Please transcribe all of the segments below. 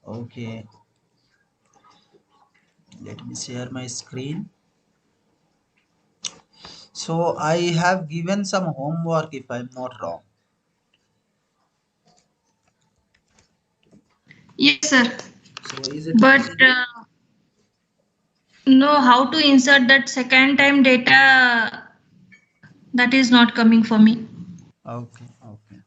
Okay, let me share my screen. So I have given some homework if I'm not wrong. Yes, sir. So is it But possible? know how to insert that second time data, that is not coming for me. Okay, okay.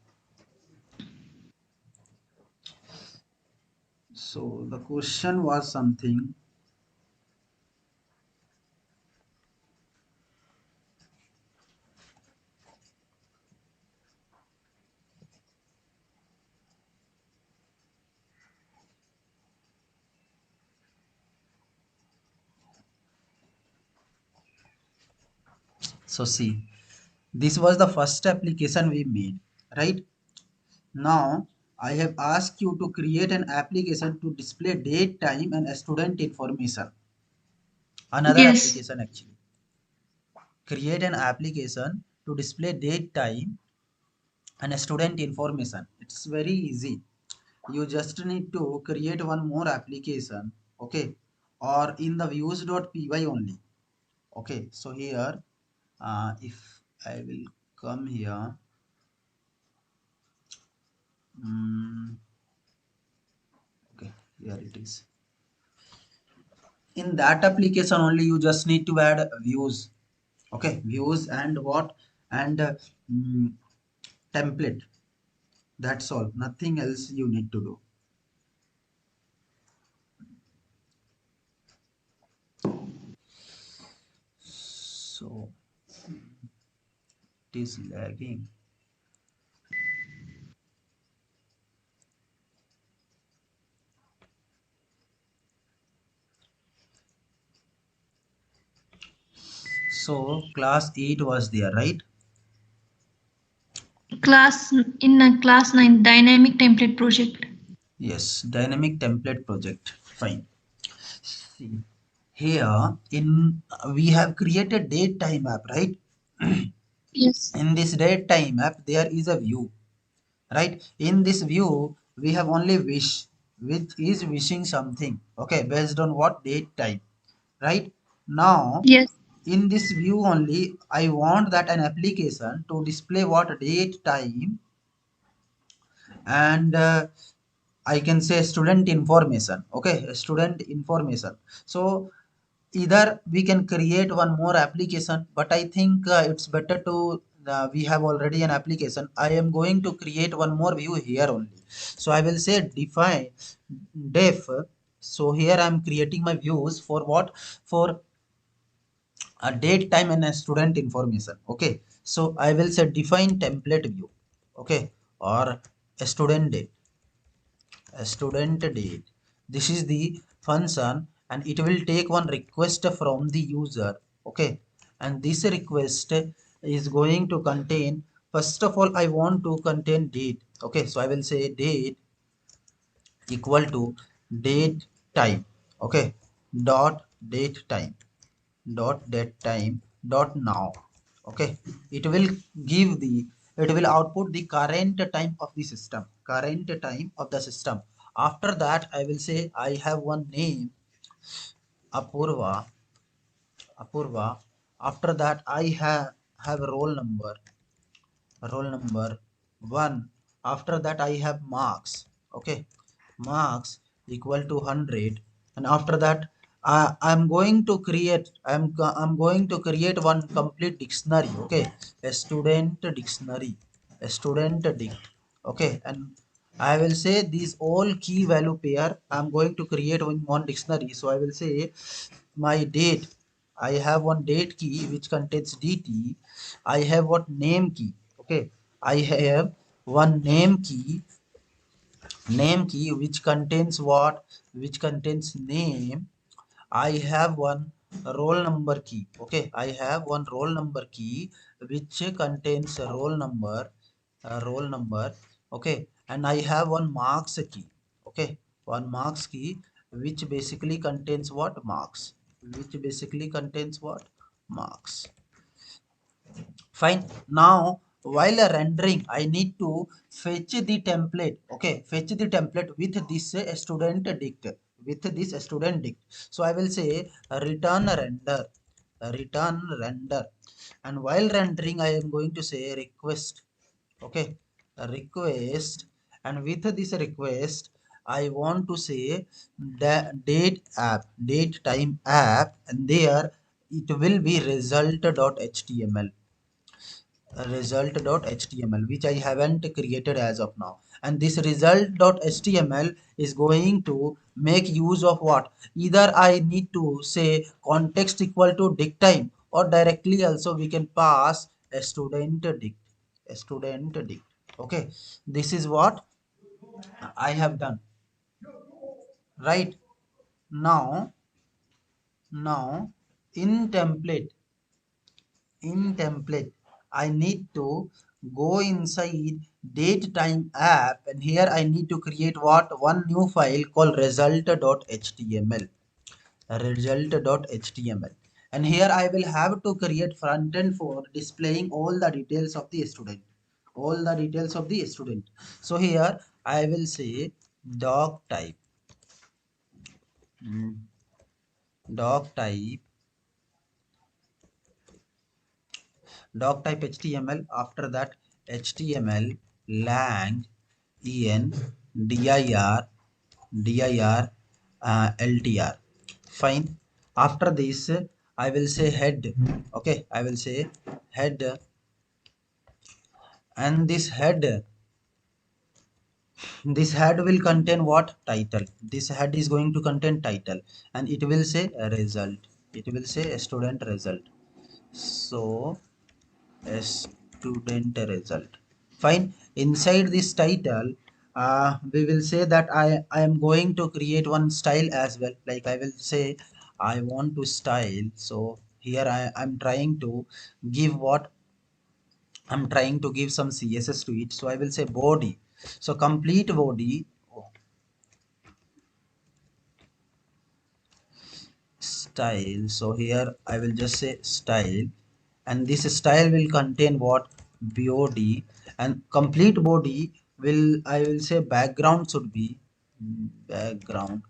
So the question was something. So see, this was the first application we made, right? Now I have asked you to create an application to display date, time, and student information. Another Yes. application actually. Create an application to display date, time, and student information. It's very easy. You just need to create one more application, okay, or in the views.py only. Okay, so here, if I will come here, mm, okay, here it is. In that application only, you just need to add views, okay, views and what, and template. That's all. Nothing else you need to do. So it is lagging. So class 8 was there, right? Class 9 dynamic template project. Yes, dynamic template project. Fine. See, here in we have created date time app, right? Yes. In this date time app, there is a view, right? In this view, we have only wish, which is wishing something, okay, based on what date time, right? Now, Yes. in this view only, I want that an application to display what date, time, and I can say student information. Okay, student information. So either we can create one more application, but I think it's better to we have already an application. I am going to create one more view here only. So I will say define def. So here I am creating my views for what, for a date, time, and a student information. Okay, so I will say define template view. Okay, or a student date, a student date. This is the function, and it will take one request from the user. Okay, and this request is going to contain, first of all I want to contain date. Okay, so I will say date equal to date time. Okay, dot date time, dot date time, dot now. Okay, it will give the, it will output the current time of the system, current time of the system. After that I will say I have one name, Apurva, Apurva. After that I have a roll number 1. After that I have marks. Okay, marks equal to 100. And after that I'm going to create, I'm going to create one complete dictionary. Okay, a student dictionary, a student dict. Okay, and I will say these all key value pair I'm going to create in one dictionary. So I will say my date, I have one date key which contains dt. I have what name key. Okay, I have one name key which contains what, which contains name. I have one roll number key. Okay, I have one roll number key which contains a roll number. Okay, and I have one marks key. Okay, one marks key which basically contains what, marks, which basically contains what, marks. Fine. Now while rendering I need to fetch the template. Okay, fetch the template with this student dict, with this student dict. So I will say return render, return render, and while rendering I am going to say request. Okay, a request, and with this request I want to say the date app, date time app, and there it will be result.html, result.html, which I haven't created as of now. And this result.html is going to make use of what? Either I need to say context equal to dict time, or directly also we can pass a student dict, a student dict. Okay, this is what I have done. Right now, now in template, in template I need to go inside date time app, and here I need to create what? One new file called result.html, result.html. And here I will have to create front end for displaying all the details of the student, all the details of the student. So here I will say doc type, mm, doc type, doc type html. After that html lang en dir dir ltr. Fine. After this I will say head. Okay, I will say head, and this head will contain what? Title. This head is going to contain title, and it will say a result, it will say a student result. So a student result. Fine. Inside this title we will say that I am going to create one style as well. Like I will say I want to style. So here I'm trying to give what? I'm trying to give some css to it. So I will say body. So complete body style. So here I will just say style, and this style will contain what? Body. And complete body will, I will say background should be background.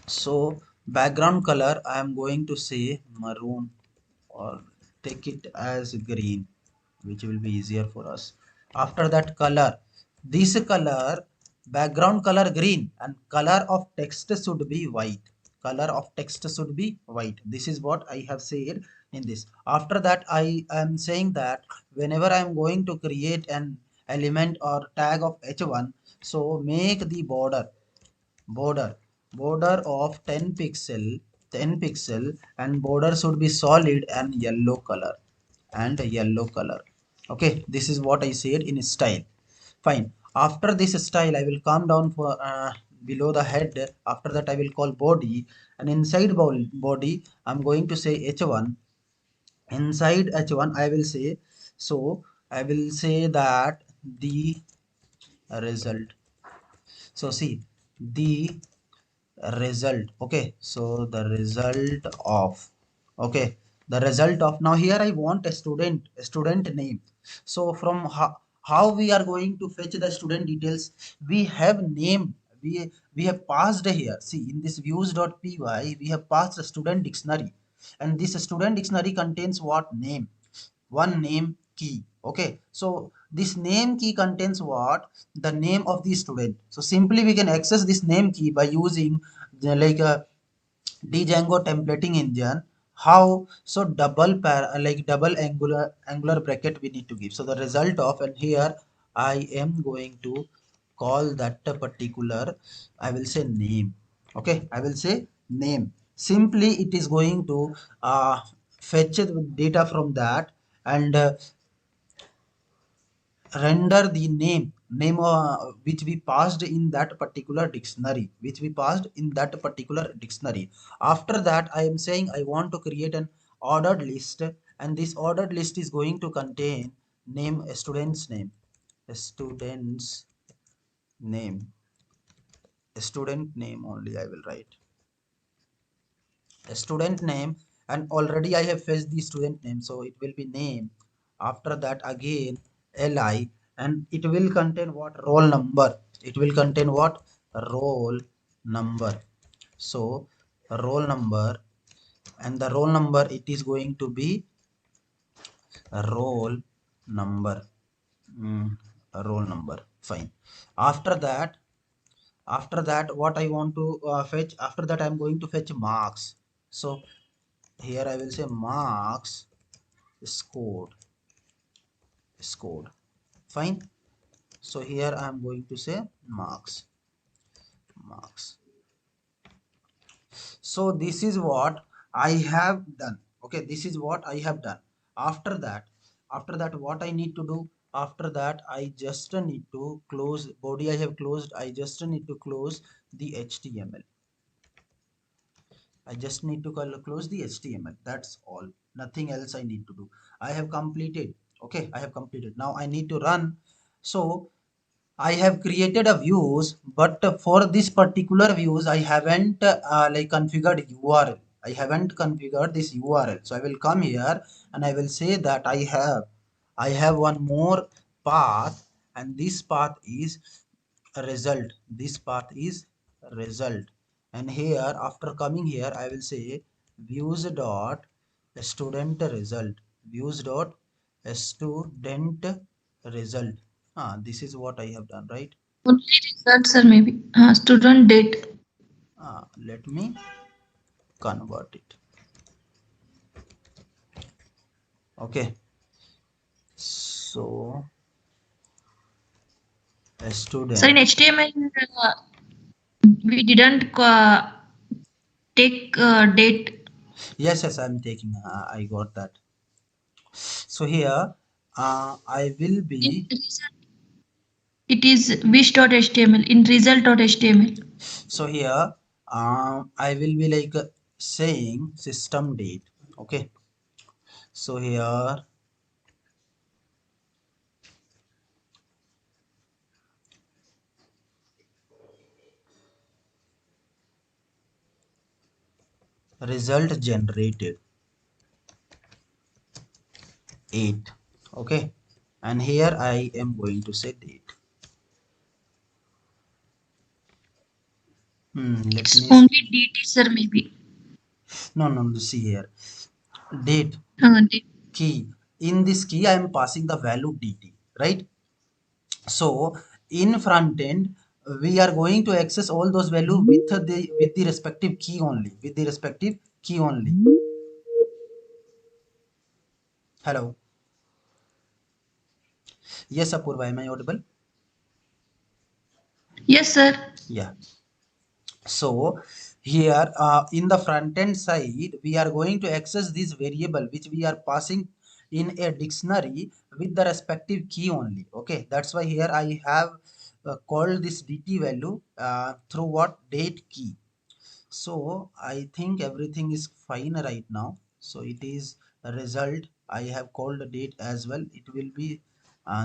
So background color I am going to say maroon, or take it as green, which will be easier for us. After that color, this color, background color green, and color of text should be white, color of text should be white. This is what I have said in this. After that I am saying that whenever I am going to create an element or tag of h1, so make the border border of 10 pixel, 10 pixel, and border should be solid and yellow color, and yellow color. Okay, this is what I said in style. Fine. After this style I will come down for below the head. After that I will call body, and inside body I'm going to say h1. Inside h1 I will say, so I will say that the result. So see, the result. Okay, so the result of, okay, the result of. Now here I want a student name. So from how we are going to fetch the student details? We have named, we have passed here. See, in this views.py we have passed a student dictionary, and this student dictionary contains what? Name, one name key. Okay, so this name key contains what? The name of the student. So simply we can access this name key by using like a Django templating engine. How? So like double angular bracket we need to give. So the result of, and here I am going to call that a particular, I will say name. Okay, I will say name. Simply it is going to fetch the data from that, and render the name which we passed in that particular dictionary, which we passed in that particular dictionary. After that I am saying I want to create an ordered list, and this ordered list is going to contain name, a student's name, a student's name, a student name only I will write, a student name. And already I have fetched the student name, so it will be name After that again li, and it will contain what? Roll number. It will contain what? Roll number. So roll number, and the roll number, it is going to be roll number. mm, Roll number. Fine. After that, what I want to fetch, after that I'm going to fetch marks. So here I will say marks scored. Fine. So here I'm going to say marks. So this is what I have done. Okay, this is what I have done. After that, what I need to do? After that I just need to close body. I have closed. I just need to close the html. I just need to close the html. That's all. Nothing else I need to do. I have completed. Okay, I have completed. Now I need to run. So I have created a views, but for this particular views, I haven't like configured URL. I haven't configured this URL. So I will come here and I will say that I have one more path, and this path is a result. This path is a result. And here, after coming here, I will say views dot student result. Views dot student result. This is what I have done, right? Only results, sir, maybe. Student date. Let me convert it. Okay. So a So in student. HTML, we didn't take date. Yes, yes, I'm taking. I got that. So here, I will In be. result, it is wish.html. In result.html. So here, I will be like saying system date. Okay. So here, result generated 8. Okay. And here I am going to say date. Let It's me. only DT, sir, maybe. No, no, no. See here. Date Date. key. In this key, I am passing the value dt, right? So in front end, we are going to access all those value with the respective key only. With the respective key only. Hello. Yes, Apurva, am I audible? Yes, sir. Yeah. So here in the front end side, we are going to access this variable which we are passing in a dictionary with the respective key only. Okay, that's why here I have called this dt value through what? Date key. So I think everything is fine right now. So it is a result. I have called the date as well. It will be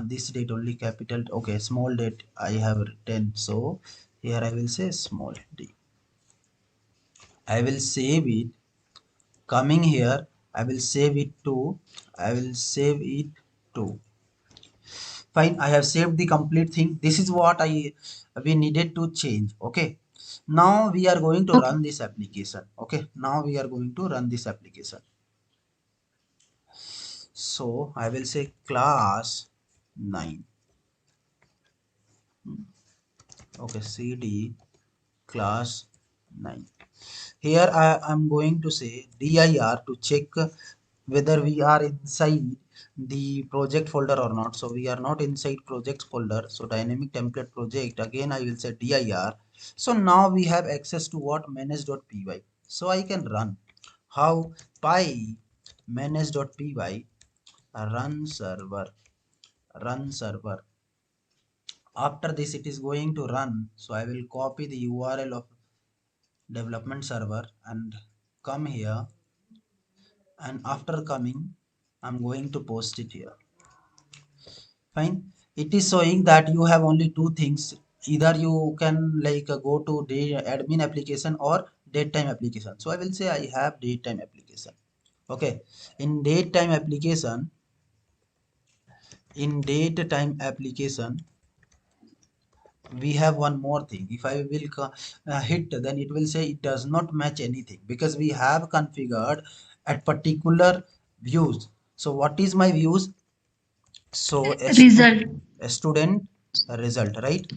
this date only, capital. Okay, small date I have written. So here I will say small d. I will save it. Coming here, I will save it to. I will save it to. Fine, I have saved the complete thing. This is what we needed to change. Okay, now we are going to Okay. run this application. Okay, now we are going to run this application. So I will say class 9. Okay, cd class 9. Here I am going to say dir to check whether we are inside the project folder or not. So we are not inside project folder. So dynamic template project, again I will say dir. So now we have access to what? Manage.py. So I can run. How? Py manage.py run server. Run server. After this it is going to run. So I will copy the url of development server and come here, and after coming I'm going to post it here. Fine. It is showing that you have only two things. Either you can like go to day admin application or datetime application. So I will say I have datetime application. Okay, in datetime application in date time application we have one more thing. If I will hit, then it will say it does not match anything because we have configured at particular views. So what is my views? So Result. a student result, right?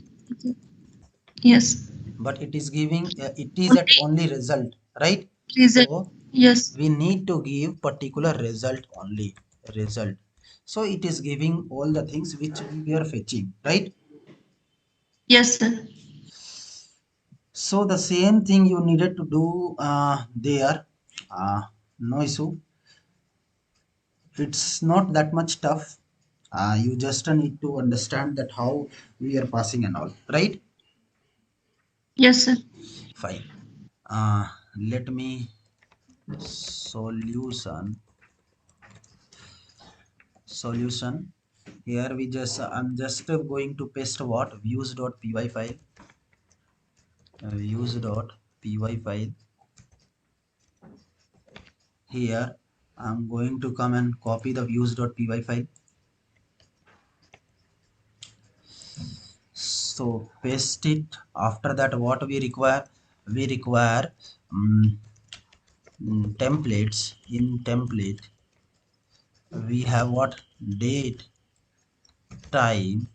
Yes. But it is giving it is at Only only result, right? result. So Yes. we need to give particular result only, result. So it is giving all the things which we are fetching, right? Yes, sir. So the same thing you needed to do there. No issue. It's not that much tough. You just need to understand that how we are passing and all, right? Yes, sir. Fine. Let me solution solution. Here we just I'm just going to paste what views.py file, views.py file. Here I'm going to come and copy the views.py file. So paste it. After that, what we require? We require um, templates. In template, we have what? Date, time,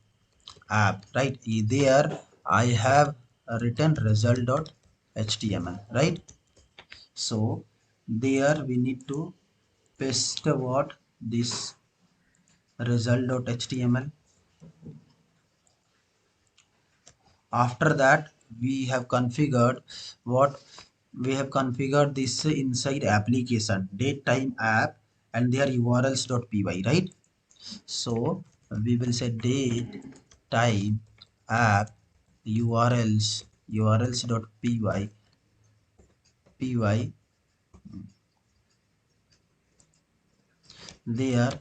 app, right? There I have written result.html, right? So there we need to paste what? This result.html. After that we have configured what? We have configured this inside application date time app and their urls.py, right? So we will say date time app urls.py py. There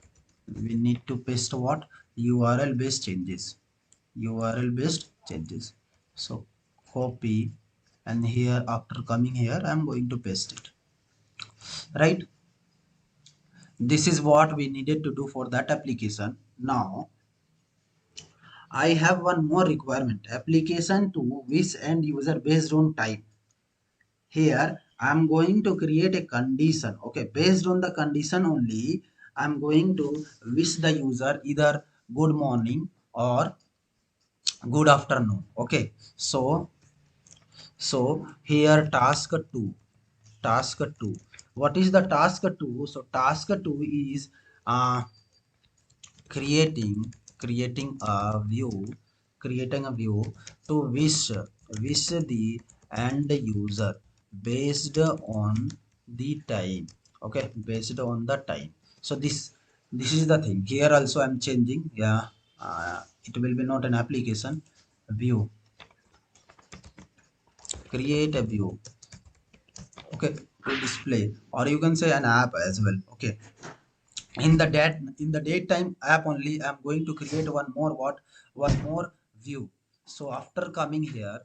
we need to paste what? URL based changes, URL based changes. So copy, and here after coming here I'm going to paste it, right? This is what we needed to do for that application. Now I have one more requirement, application to which end user based on time. Here I'm going to create a condition, okay? Based on the condition only I'm going to wish the user either good morning or good afternoon, okay? So here task 2. What is the task 2? So task 2 is uh, creating creating a view to wish the end user based on the time, okay? Based on the time. So this is the thing. Here also I'm changing, yeah. It will be not an application view, create a view, okay, to display, or you can say an app as well, okay? In the daytime app only I'm going to create one more view. So after coming here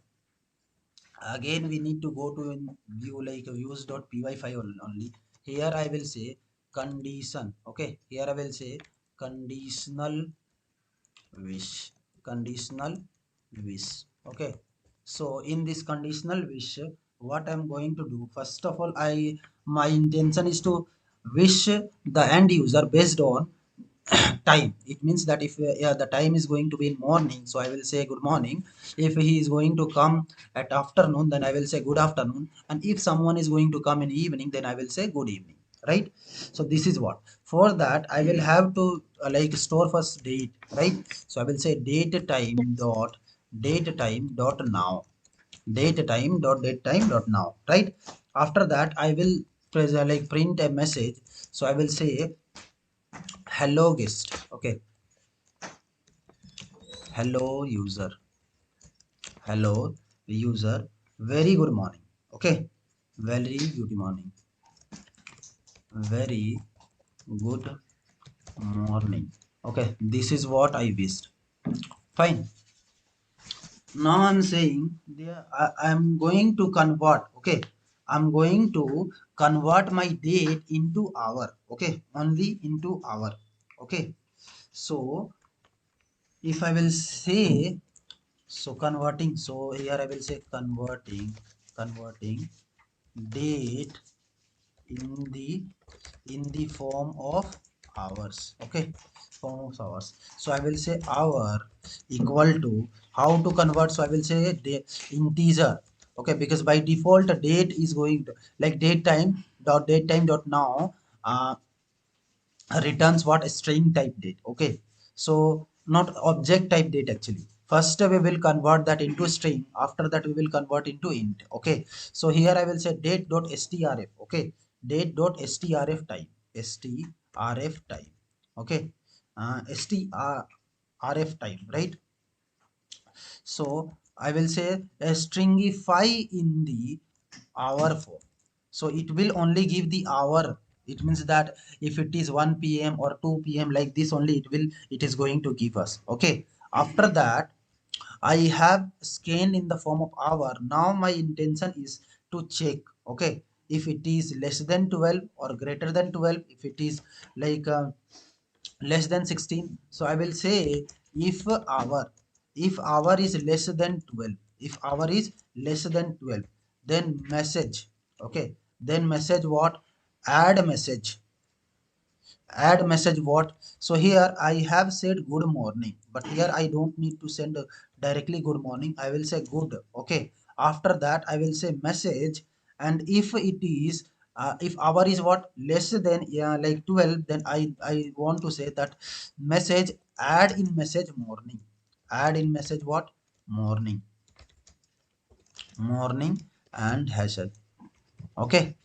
again we need to go to in view like views.py file only. Here I will say condition, okay? Here I will say conditional wish, conditional wish, okay? So in this conditional wish, what I'm going to do, first of all, my intention is to wish the end user based on time. It means that if the time is going to be in morning, so I will say good morning. If he is going to come at afternoon, then I will say good afternoon. And if someone is going to come in evening, then I will say good evening, right? So this is what. For that I will have to like store first date, right? So I will say date time dot now, date time dot now, right? After that I will like print a message. So I will say hello guest, okay? Hello user, hello user, very good morning, okay? Very good morning, very good morning, okay? This is what I wished. Fine. Now I'm saying there I'm going to convert, okay? I'm going to convert my date into hour, okay? Only into hour, okay? So if I will say, so converting, so here I will say converting date in the form of hours. Okay, form of hours. So I will say hour equal to, how to convert, so I will say integer. Okay, because by default date is going to, like date time dot now returns what, a string type date. Okay, so not object type date actually. First we will convert that into string, after that we will convert into int. Okay, so here I will say date dot strf. Okay, date dot strf type, strf type. Okay, strf type, right? So I will say a stringify in the hour form. So it will only give the hour. It means that if it is 1 p.m. or 2 p.m. like this only, it is going to give us. Okay. After that, I have scanned in the form of hour. Now my intention is to check. Okay. If it is less than 12 or greater than 12, if it is like less than 16, so I will say if hour, is less than 12, if hour is less than 12, then message. Okay, then message what, add message, what. So here I have said good morning, but here I don't need to send directly good morning, I will say good. Okay, after that I will say message. And if it is if hour is what, less than, yeah, like 12, then I want to say that message, add in message morning, add in message what, morning, and hashtag. Okay,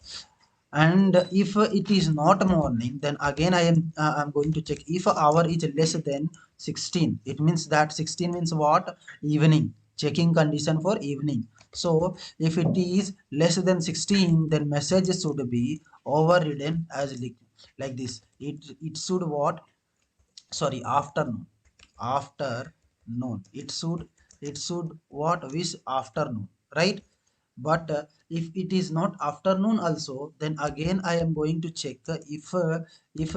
and if it is not morning, then again I'm going to check if hour is less than 16. It means that 16 means what, evening, checking condition for evening. So if it is less than 16, then message should be overridden as like this. It should what, sorry, afternoon, afternoon, it should what, wish afternoon, right? But if it is not afternoon also, then again I am going to check if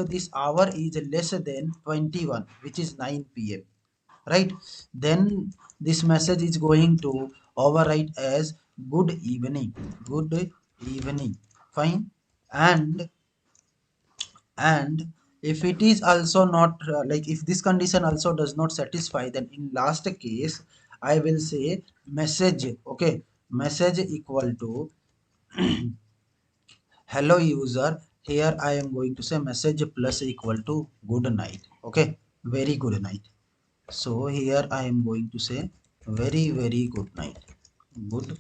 this hour is less than 21, which is 9 p.m, right? Then this message is going to overwrite as good evening, good evening. Fine. And and if it is also not like, if this condition also does not satisfy, then in last case I will say message. Okay, message equal to hello user. Here I am going to say message plus equal to good night. Okay, very good night. So here I am going to say very very good night, good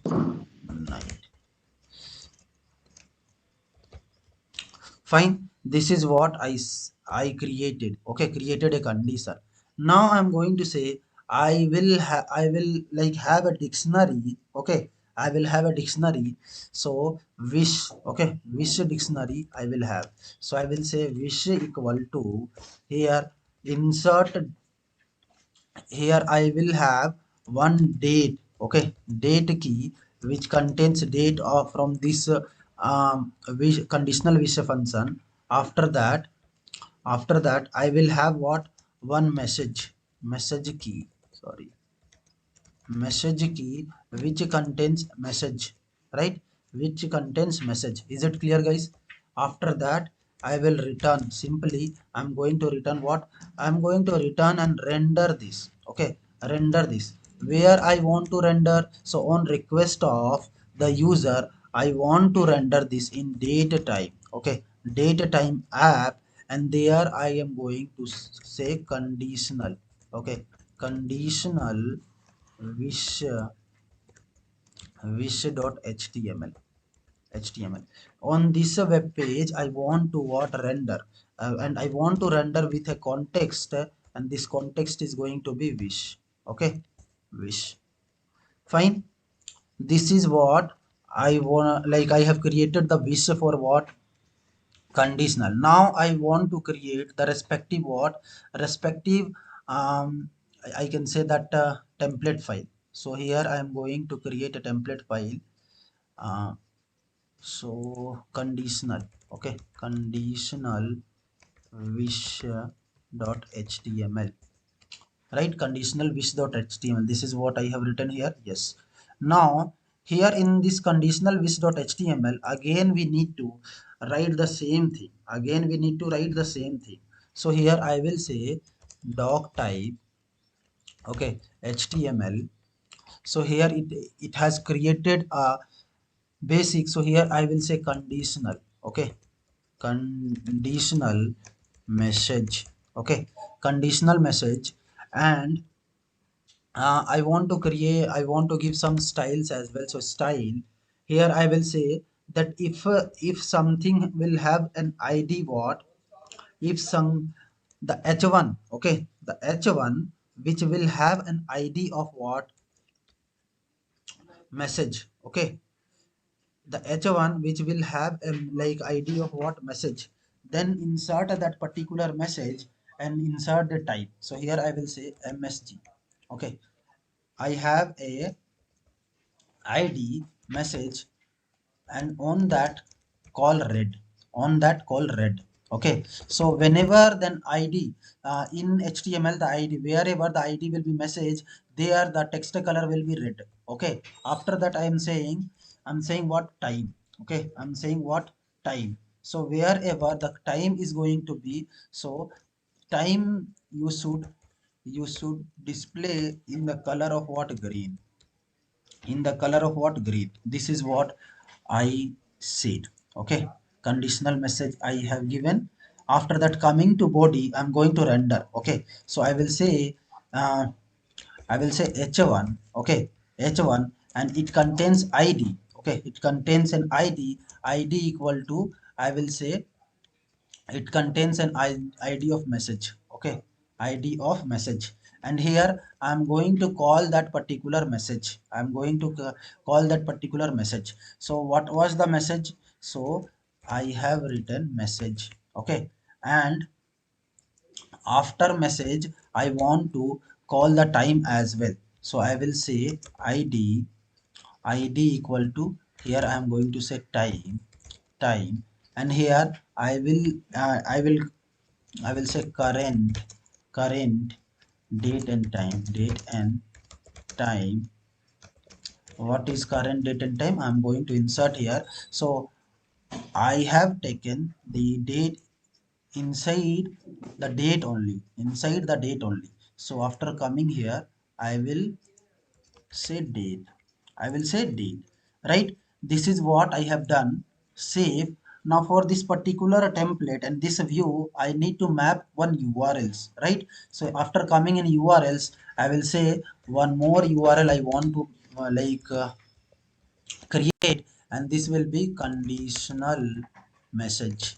night. Fine, this is what I created. Okay, created a condition. Now I'm going to say I will like have a dictionary. Okay, I will have a dictionary. So wish. Okay, wish dictionary I will have. So I will say wish equal to, here insert, here I will have one date. Okay, date key which contains date of from this wish, conditional wish function. After that, I will have what, one message, message key, sorry, message key which contains message, right? Which contains message. Is it clear, guys? After that I will return, simply I'm going to return what, I'm going to return and render this. Okay, render this. Where I want to render, so on request of the user I want to render this in date time. Okay, date time app. And there I am going to say conditional. Okay, conditional wish, wish.html, html. On this web page I want to what, render, and I want to render with a context, and this context is going to be wish. Okay, wish. Fine, this is what I want. Like I have created the wish for what, conditional. Now I want to create the respective what, respective I can say that template file. So here I am going to create a template file. uh, so conditional. Okay, conditional wish dot html. right? Conditional wish.html, this is what I have written here. Yes, now here in this conditional wish.html, again we need to write the same thing. Again we need to write the same thing. So here I will say doc type, okay, html. So here it has created a basic. So here I will say conditional, okay, conditional message, okay, conditional message. And I want to give some styles as well. So style, here I will say that if something will have an id what, if some, the h1, okay, the h1 which will have an id of what, message, okay, the h1 which will have a like id of what, message, then insert that particular message and insert the type. So here I will say msg, okay, I have a id message, and on that call red, on that call red, okay. So whenever then id, in html the id, wherever the id will be message, there the text color will be red, okay. After that I'm saying what, time, okay, I'm saying what, time. So wherever the time is going to be, so time you should display in the color of what, green, in the color of what, green. This is what I said, okay. Conditional message I have given. After that, coming to body, I'm going to render, okay. So uh, I will say h1, okay, h1, and it contains id, okay, it contains an id equal to, I will say it contains an id of message, okay, id of message. And here I'm going to call that particular message, I'm going to call that particular message. So what was the message? So I have written message, okay. And after message I want to call the time as well. So I will say id equal to, here I am going to say time. And here I will say current date and time. What is current date and time? I'm going to insert here. So I have taken the date inside the date only, inside the date only. So after coming here, I will say date. I will say date, right? This is what I have done. Save. Now for this particular template and this view, I need to map one URLs, right? So after coming in URLs, I will say one more URL I want to create, and this will be message,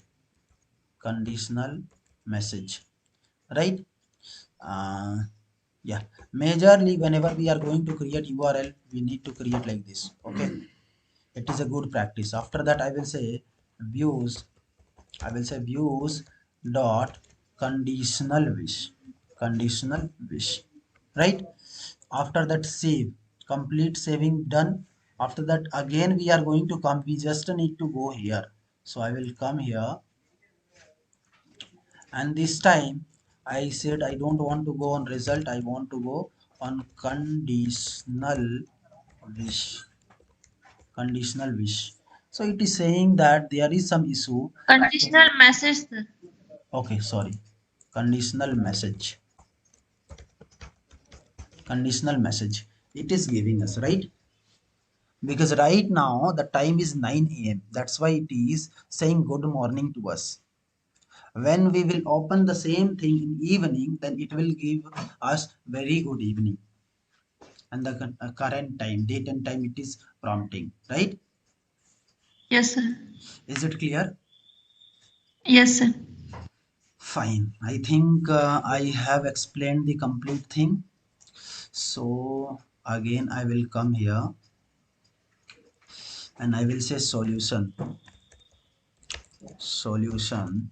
conditional message, right? uh, yeah, majorly whenever we are going to create url, we need to create like this, okay. It is a good practice. After that I will say views, I will say views dot conditional wish, conditional wish, right? After that save, complete saving done. After that again we are going to come, we just need to go here. So I will come here, and this time I said I don't want to go on result, I want to go on wish, conditional wish. So it is saying that there is some issue. Conditional message, sir. Okay, sorry, conditional message, conditional message it is giving us, right? Because right now the time is 9 a.m, that's why it is saying good morning to us. When we will open the same thing in evening, then it will give us very good evening. And the current time, date and time, it is prompting, right? Yes, sir. Is it clear? Yes, sir. Fine. I think I have explained the complete thing. So again, I will come here and I will say solution. Solution.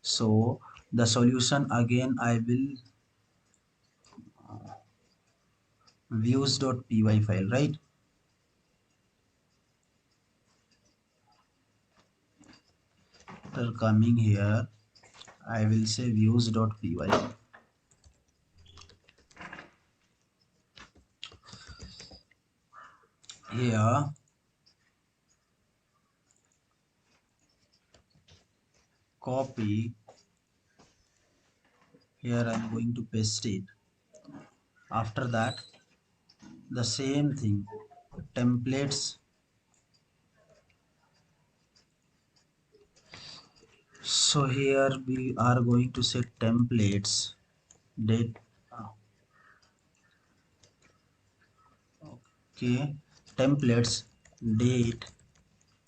So the solution again, I will views.py file, right? After coming here, I will say views.py. here copy, here I'm going to paste it. After that, the same thing, templates. So here we are going to set templates, date, okay, templates, date,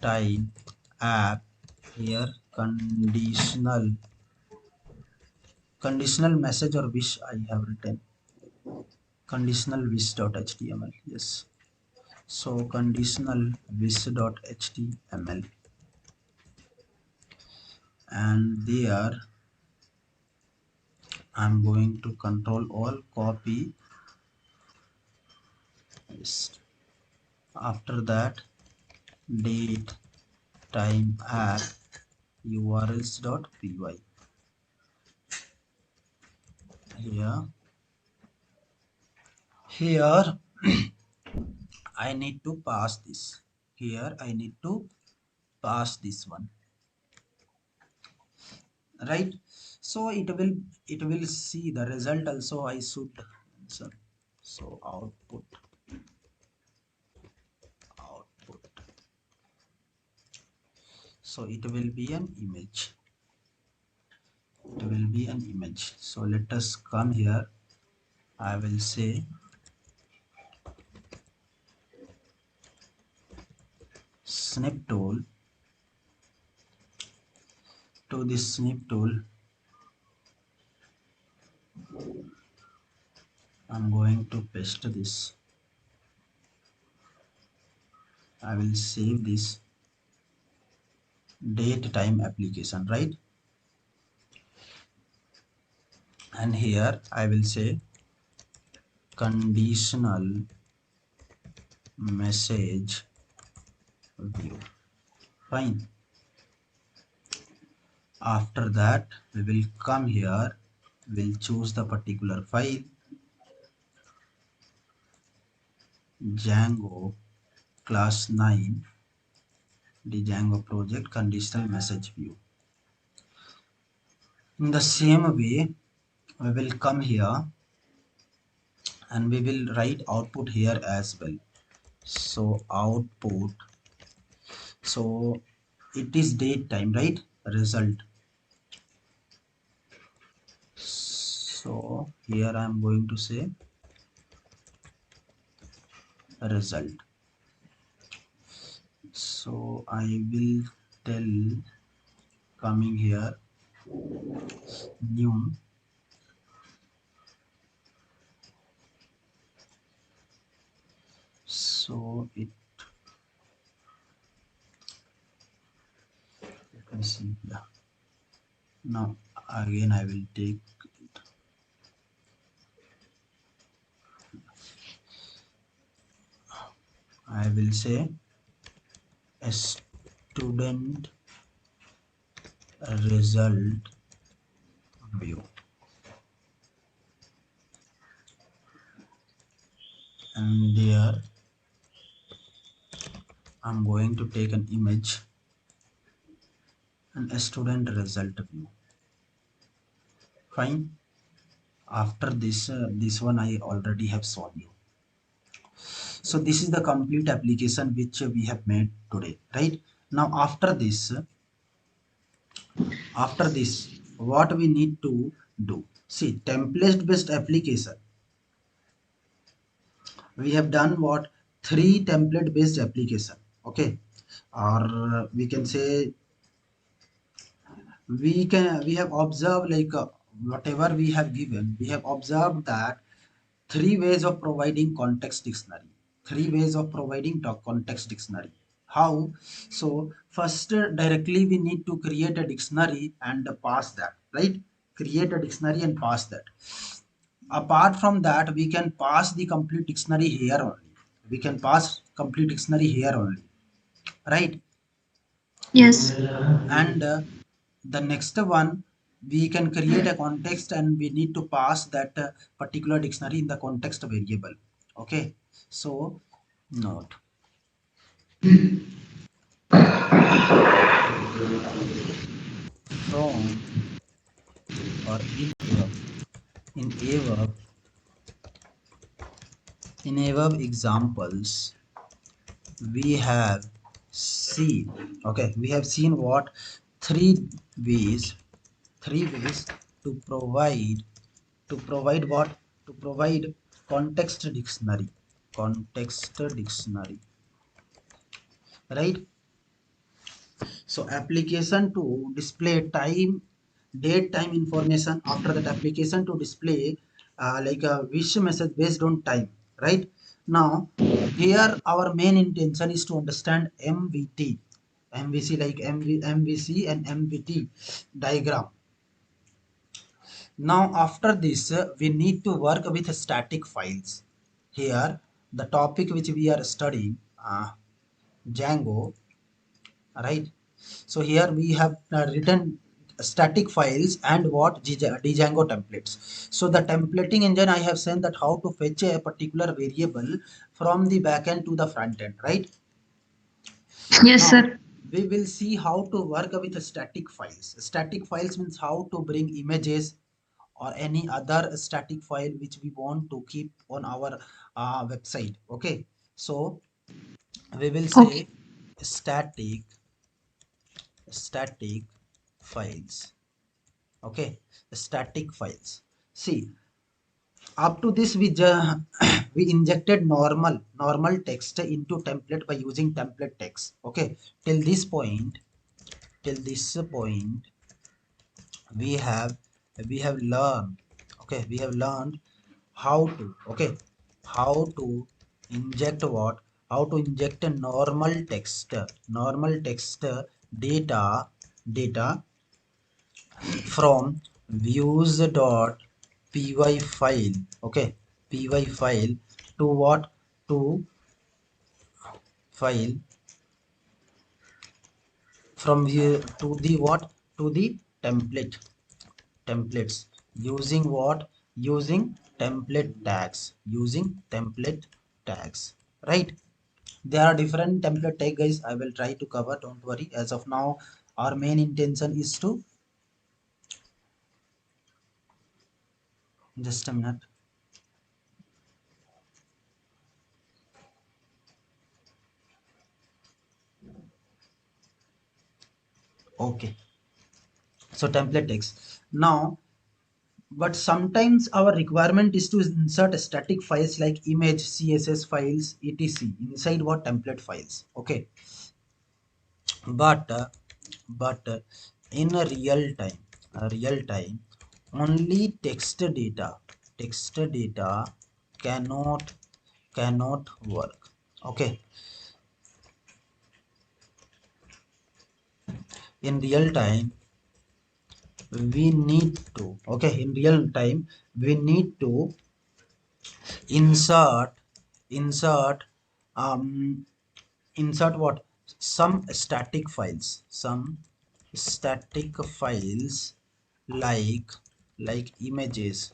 time, app, here conditional message or wish I have written, conditional wish.html, yes. So conditional wish.html, and there I'm going to control all, copy, paste. After that, date, time, app, urls.py. Here I need to pass this. Here I need to pass this one, right? So it will see the result also. I should answer. So output. So it will be an image. It will be an image. So let us come here. I will say snip tool. To this snip tool, I'm going to paste this. I will save this date time application, right? And here I will say conditional message view. Fine. After that, we will come here, we'll choose the particular file, Django class 9, the Django project conditional message view. In the same way, we will come here and we will write output here as well. So output, so it is date time, right? Result. So here I am going to say result. So I will tell, coming here, new, so it, let me see, yeah. Now again I will take it. I will say a student result view, and there I'm going to take an image and a student result view. Fine. After this one I already have shown you. So this is the complete application which we have made today, right? Now after this what we need to do, see, template based application, we have done what, three template based application, okay? Or we can say, we have observed, like, whatever we have given, we have observed that three ways of providing context dictionary, three ways of providing context dictionary. How? So first, directly we need to create a dictionary and pass that, right? Create a dictionary and pass that. Apart from that, we can pass the complete dictionary here only. We can pass complete dictionary here only, right? Yes. And the next one, we can create a context and we need to pass that particular dictionary in the context variable, okay? So note, from or in above in above examples we have seen, okay, we have seen what? three ways three ways to provide what? To provide context dictionary, right? So application to display time, date, time information. After that, application to display like a wish message based on time, right? Now, here our main intention is to understand MVT, MVC like MVC and MVT diagram. Now, after this, we need to work with static files. Here, the topic which we are studying, Django, right? So here we have written static files and what? Django templates. So the templating engine, I have said that how to fetch a particular variable from the backend to the front end, right? Yes, Now sir. we will see how to work with static files. Static files means how to bring images or any other static file which we want to keep on our website. Okay, so we will Okay. say static files. Okay, static files. See, up to this we injected normal text into template by using template text. Okay, till this point till this point we have we have learned, okay, we have learned how to, okay, how to inject what? How to inject a normal text data from views.py file, okay, py file to what? To file from view to the what? To the templates using what? Using template tags, right? There are different template tag, guys. I will try to cover, don't worry. As of now, our main intention is to, just a minute. Okay, so template text now. But sometimes our requirement is to insert static files like image, css files, etc inside what? Template files. Okay, but in a real time only text data cannot work. Okay, in real time we need to, okay, in real time we need to insert insert um insert what? Some static files like images,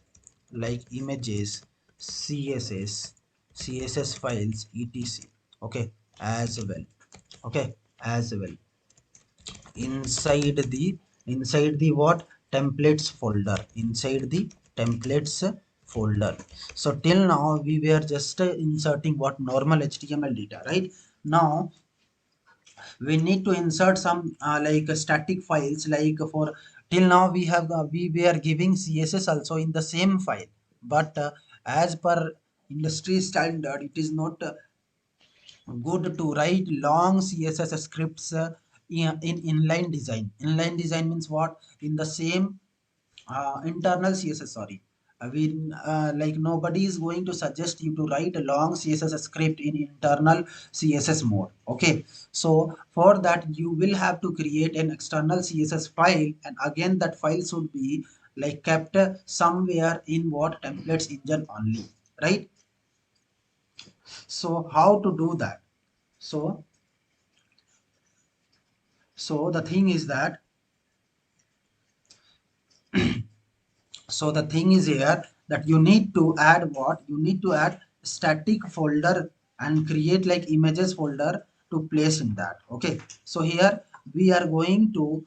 css files, etc. Okay, as well. Okay, as well, inside the what? Templates folder. So till now we were just inserting what? Normal html data, right? Now we need to insert some like static files, like for till now we were giving css also in the same file, but as per industry standard it is not good to write long css scripts in inline design means what? In the same internal css, sorry. We like nobody is going to suggest you to write a long css script in internal css mode. Okay, so for that you will have to create an external css file, and again that file should be like kept somewhere in what? Templates engine only, right? So how to do that? So the thing is that, so the thing is here that you need to add what? You need to add static folder and create like images folder to place in that. Okay, so here we are going to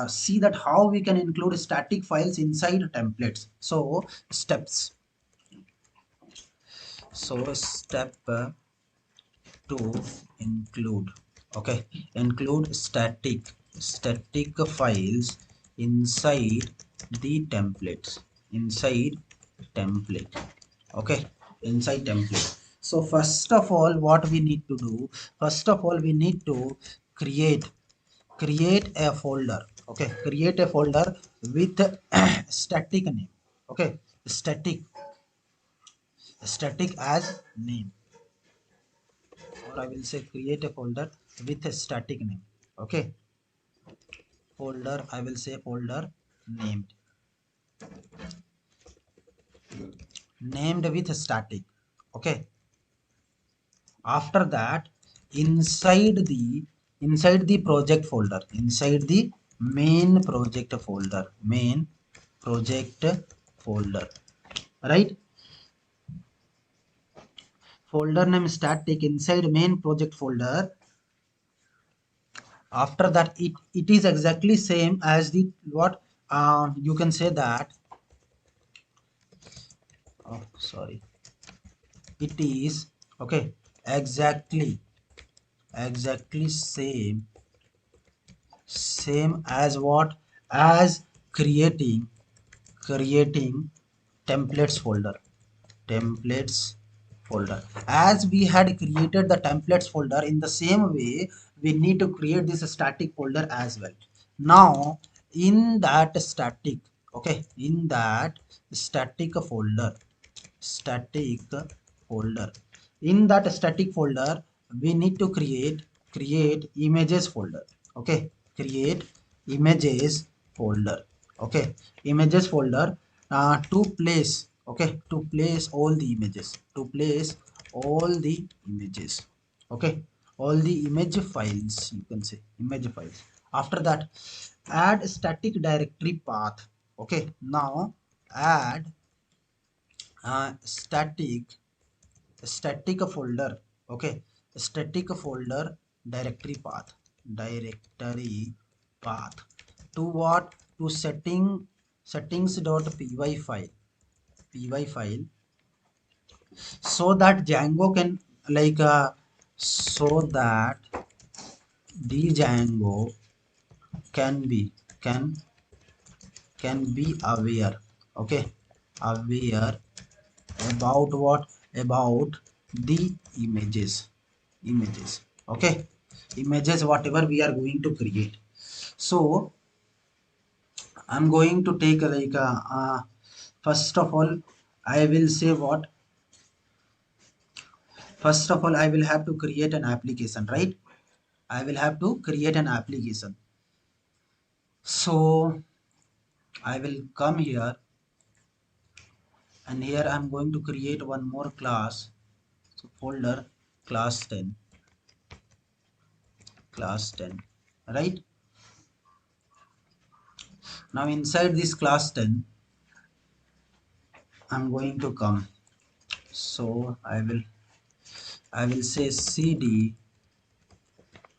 see that how we can include static files inside templates. So steps. So step to include, okay, include static files inside the templates, inside template. Okay, inside template. So first of all, what we need to do, first of all we need to create a folder. Okay, create a folder with static name. Okay, static, static as name, or I will say create a folder with a static name. Okay, folder, I will say folder named, named with static. Okay, after that, inside the inside the project folder, inside the main project folder, main project folder, right? Folder name static inside main project folder. After that, it is exactly same as the what, you can say that, oh sorry, it is, okay, exactly same as what, as creating templates folder, templates folder. As we had created the templates folder, in the same way we need to create this static folder as well. Now in that static, okay, in that static folder, static folder, in that static folder we need to create images folder. Okay, create images folder. Okay, images folder, to place, okay, to place all the images, to place all the images. Okay, all the image files, you can say image files. After that, add static directory path. Okay, now add static folder. Okay, static folder directory path, directory path to what, to settings.py file, py file, so that Django can, like, so that the Django can be, can be aware. Okay, aware about what, about the images, images. Okay, images whatever we are going to create. So I'm going to take like, first of all I will say what, first of all I will have to create an application, right? I will have to create an application. So I will come here, and here I'm going to create one more class. So folder class 10, class 10, right? Now inside this class 10 I'm going to come. So I will say cd,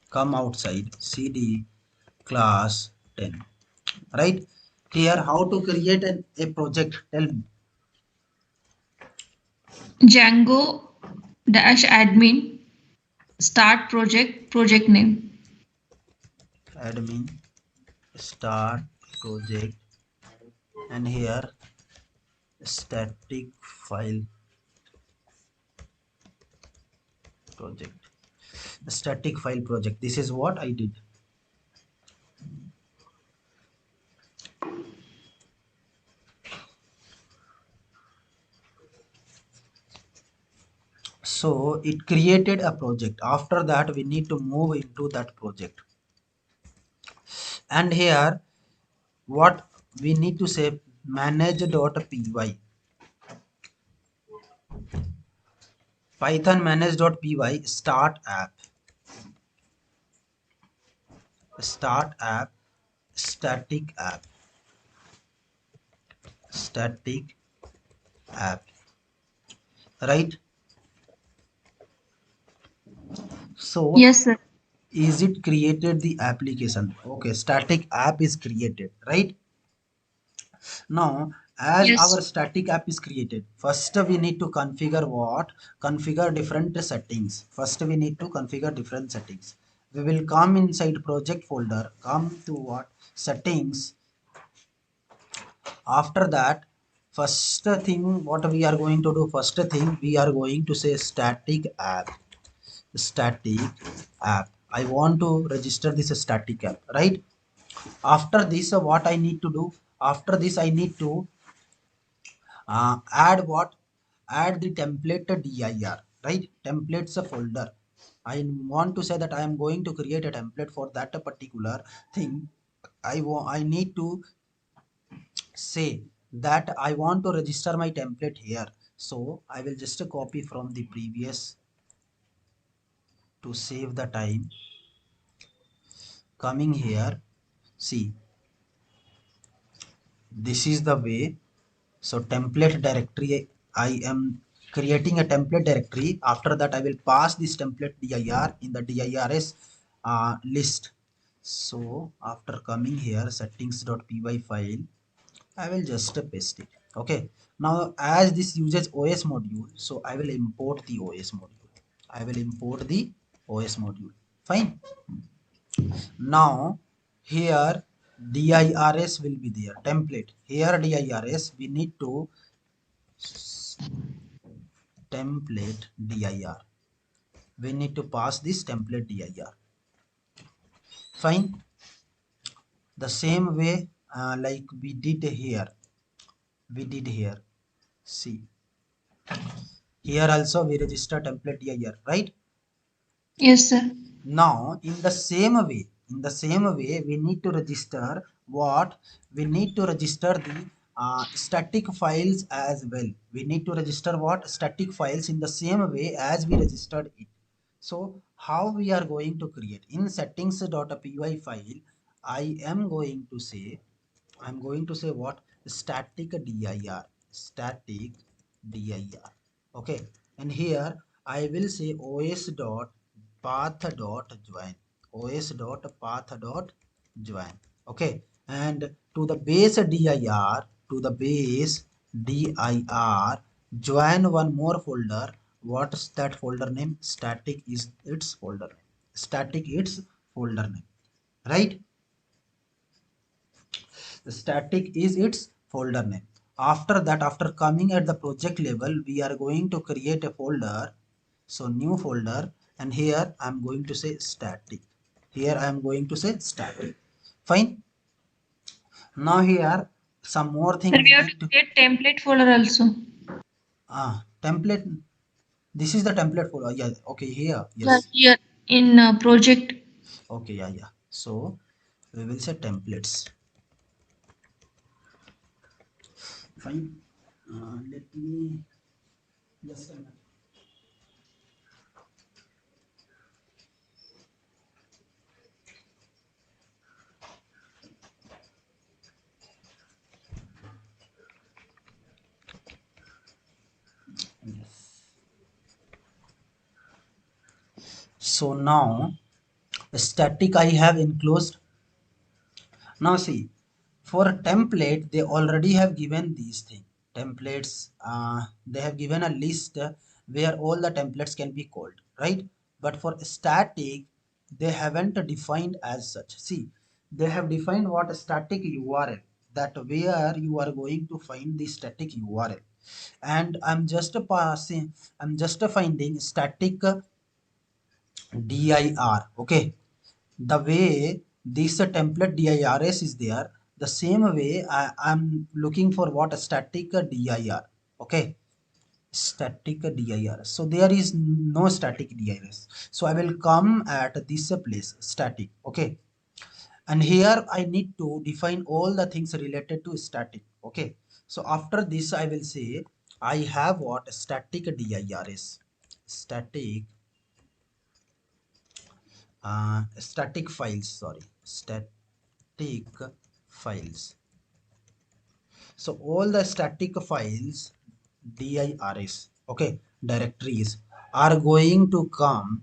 come outside cd class 10, right? Here how to create a project, tell me. Django dash admin start project project name. Admin start project, and here static file project, static file project, this is what I did. So it created a project. After that we need to move into that project, and here what we need to say, manage.py, python manage.py start app, static app, static app, right? So Yes, sir. is it created the application? Okay, static app is created, right? Now, as Yes. our static app is created, first we need to configure what? Configure different settings. First we need to configure different settings. We will come inside project folder, come to what? Settings. After that, first thing what we are going to do, first thing we are going to say static app. Static app. I want to register this static app, right? After this, what I need to do? After this, I need to add what? Add the template dir, right? Templates folder. I want to say that I am going to create a template for that particular thing. I need to say that I want to register my template here. So I will just copy from the previous to save the time. Coming here, see, this is the way. So template directory, I am creating a template directory. After that, I will pass this template dir in the dirs list. So after coming here, settings.py file, I will just paste it. Okay. Now, as this uses OS module, so I will import the OS module. I will import the OS module. Fine. Now, here dirs will be there. Template. Here dirs, we need to template dir. We need to pass this template dir. Fine. The same way like we did here. We did here. See. Here also we register template dir, right? Yes, sir. Now, in the same way, we need to register what? We need to register the static files as well. We need to register what? Static files in the same way as we registered it. So, how we are going to create? In settings.py file, I am going to say, I'm going to say what? Static dir. Static dir. Okay. And here I will say os dot path dot join. Os dot path dot join. Okay. And to the base dir, to the base dir, join one more folder. What's that folder name? Static is its folder name. Static its folder name. Right? Static is its folder name. After that, after coming at the project level, we are going to create a folder. So new folder, and here I'm going to say static. Here I'm going to say static. Fine. Now here some more Sir, thing we we have to need to create template folder also. template. This is the template folder. Yeah. Okay. Here. Yeah, Yes. here in project. Okay. Yeah. Yeah. So we will say templates. Fine. Let me just a minute. Yes. So now static I have enclosed. Now see, for a template they already have given these things. Templates, they have given a list where all the templates can be called, right? But for static, they haven't defined as such. See, they have defined what a static URL, that where you are going to find the static URL. And I'm just finding static dir. Okay, the way this template dirs is there, the same way I'm looking for what? A static dir. Okay, static dir. So there is no static dirs, so I will come at this place static. Okay. And here I need to define all the things related to static. Okay. So after this I will say I have what? Static dirs. Static static files, sorry, static files. So all the static files, dirs, okay, directories, are going to come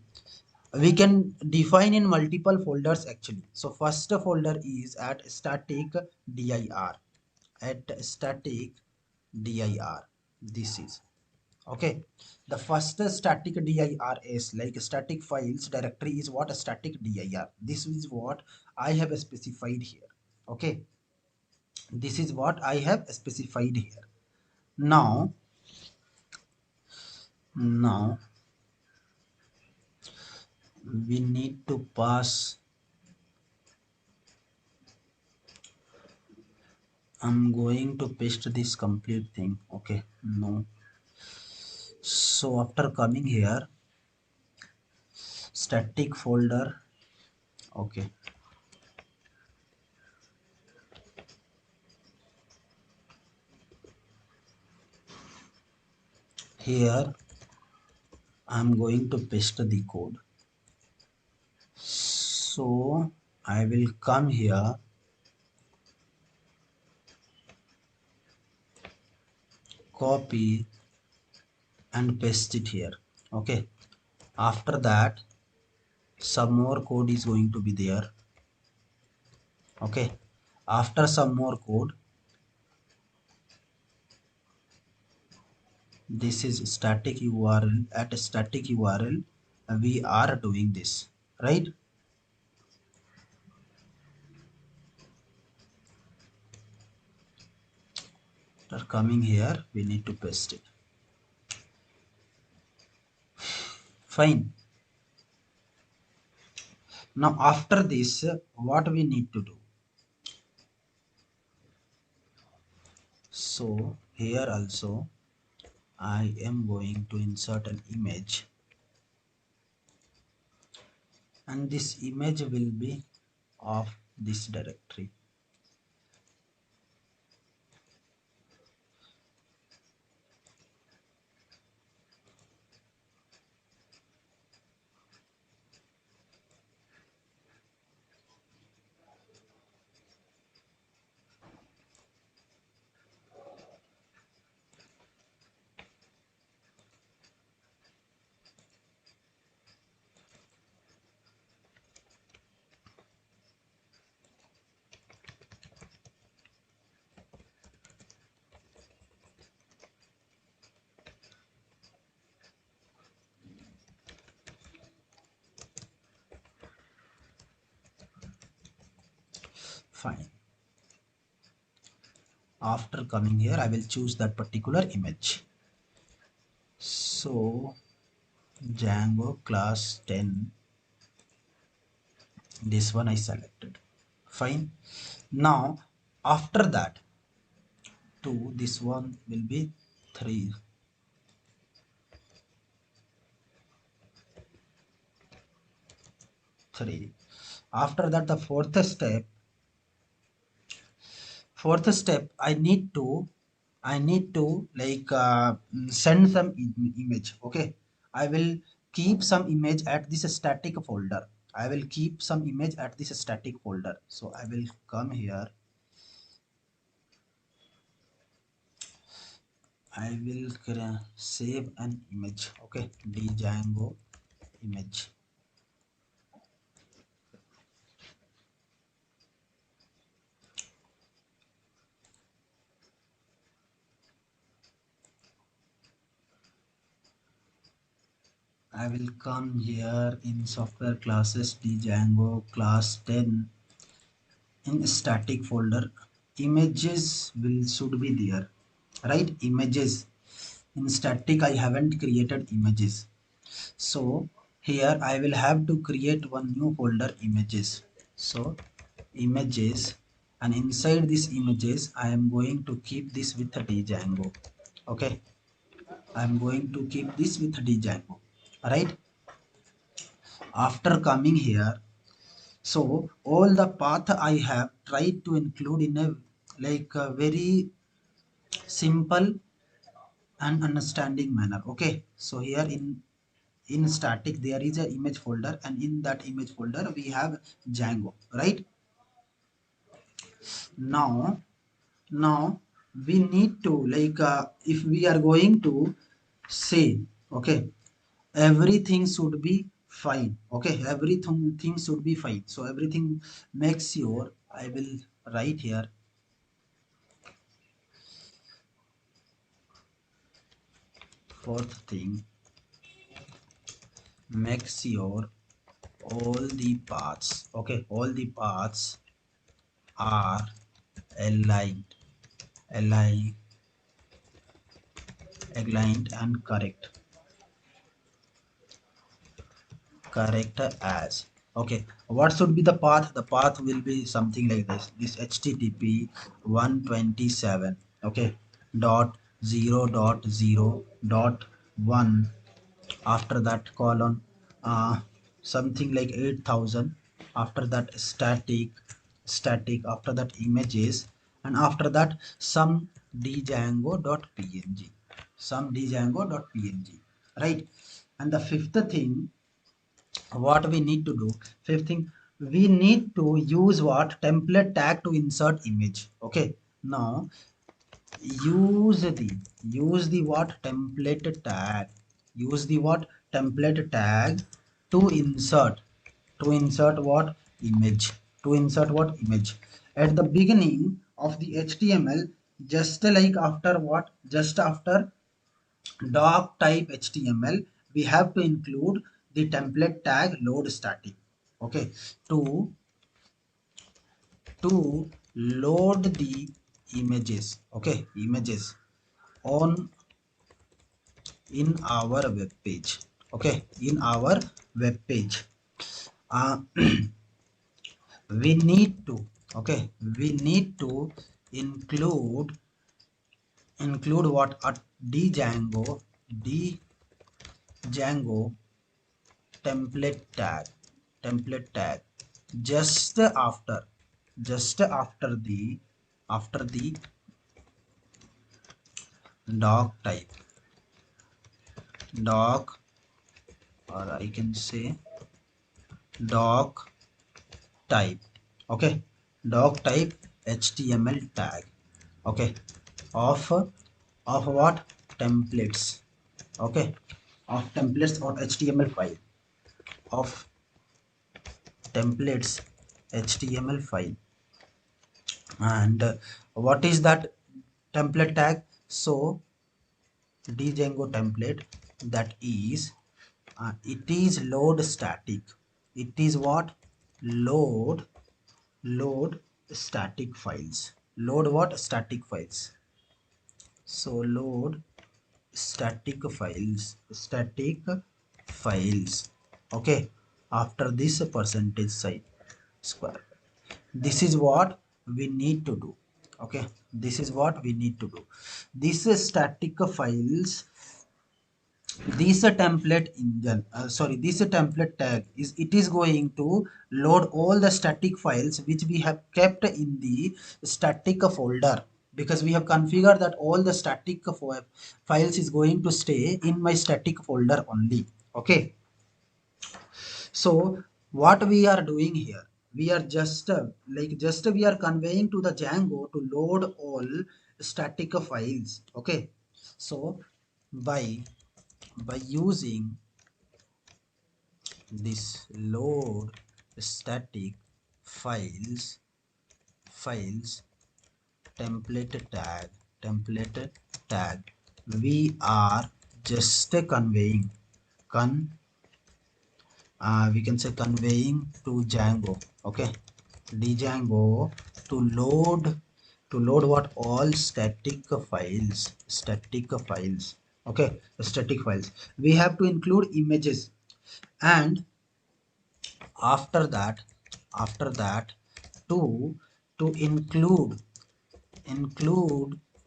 We can define in multiple folders actually. So first folder is at static dir, at static dir. This is okay. The first static dir is like static files directory is what a static dir. This is what I have specified here. Okay, this is what I have specified here. Now, now we need to pass. I'm going to paste this complete thing. Okay, no. So after coming here, static folder. Okay, here I'm going to paste the code. So I will come here, copy and paste it here. Okay, after that some more code is going to be there. Okay, after some more code, this is static URL. At static URL we are doing this, right? After coming here we need to paste it. Fine. Now after this what we need to do? So here also I am going to insert an image, and this image will be of this directory. Fine. After coming here I will choose that particular image. So Django class 10, this one I selected. Fine. Now after that 2, this one will be 3, 3. After that the fourth step I need to like send some image. Okay, I will keep some image at this static folder. I will keep some image at this static folder. So I will come here, I will save an image. Okay, django image. I will come here in software classes django class 10. In static folder images will should be there, right? Images in static I haven't created images. So here I will have to create one new folder, images. So images, and inside these images I am going to keep this with a django. Okay, I am going to keep this with django, right? After coming here, so all the path I have tried to include in a like a very simple and understanding manner. Okay, so here in static there is a image folder, and in that image folder we have django, right? Now now we need to like if we are going to say, okay, everything should be fine. Okay, everything should be fine. So everything makes sure. I will write here. Fourth thing, make sure all the paths, okay, all the paths are aligned, aligned, aligned and correct as. Okay, what should be the path? The path will be something like this http 127, okay, dot 0 dot 0 dot 1, after that colon, something like 8000, after that static, after that images, and after that some django.png, some django.png, right? And the fifth thing, what we need to do, fifth thing, we need to use what template tag to insert image. Okay, now use the what template tag, use the what template tag to insert what image, to insert what image at the beginning of the html, just like after what, just after doc type html, we have to include the template tag load static. Okay, to load the images, okay, images on in our web page. Okay, in our web page, uh, we need to, okay, we need to include what, a django django template tag just after, just after the doc type, doc, or I can say doc type. Okay, doc type html tag, okay, of what, templates, okay, of templates or html file, of templates html file. And what is that template tag? So django template, that is, it is load static, it is what, load load static files, load what, static files. So load static files, okay, after this percentage sign square. This is what we need to do. Okay, this is what we need to do. This static files, this template engine, sorry, this template tag is, it is going to load all the static files which we have kept in the static folder, because we have configured that all the static files is going to stay in my static folder only. Okay, so what we are doing here, we are just just we are conveying to the django to load all static files. Okay, so by using this load static files template tag, we are just conveying, con we can say conveying to django, okay, django to load, what, all static files, okay, static files. We have to include images, and after that, to include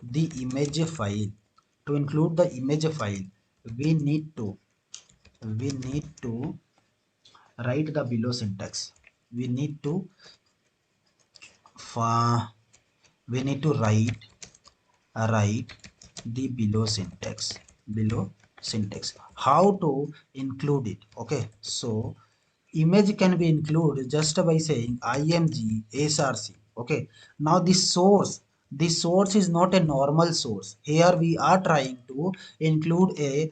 the image file, to include the image file, we need to write the below syntax. We need to write the below syntax, how to include it. Okay, so image can be included just by saying img src. Okay, now this source is not a normal source. Here we are trying to include an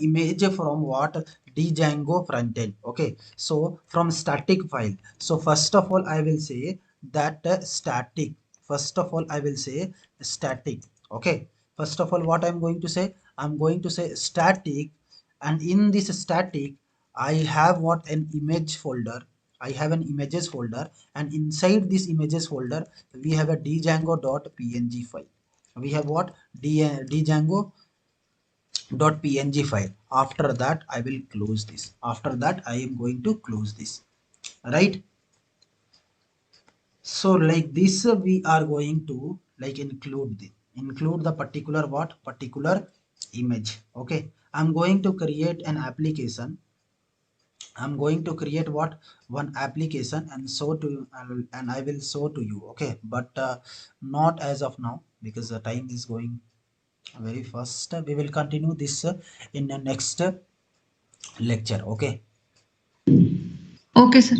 image from what, Django front end. Okay, so from static file, so first of all I will say that static, first of all I will say static. Okay, first of all what I'm going to say, I'm going to say static, and in this static I have what, an image folder. I have an images folder, and inside this images folder we have a django.png file. We have what, django .png file. After that I will close this. After that I am going to close this, right? So like this we are going to like include the particular what, particular image. Okay, I'm going to create an application. I'm going to create what, one application, and show to, and I will show to you. Okay, but not as of now, because the time is going very fast. We will continue this in the next lecture. Okay. Okay, sir.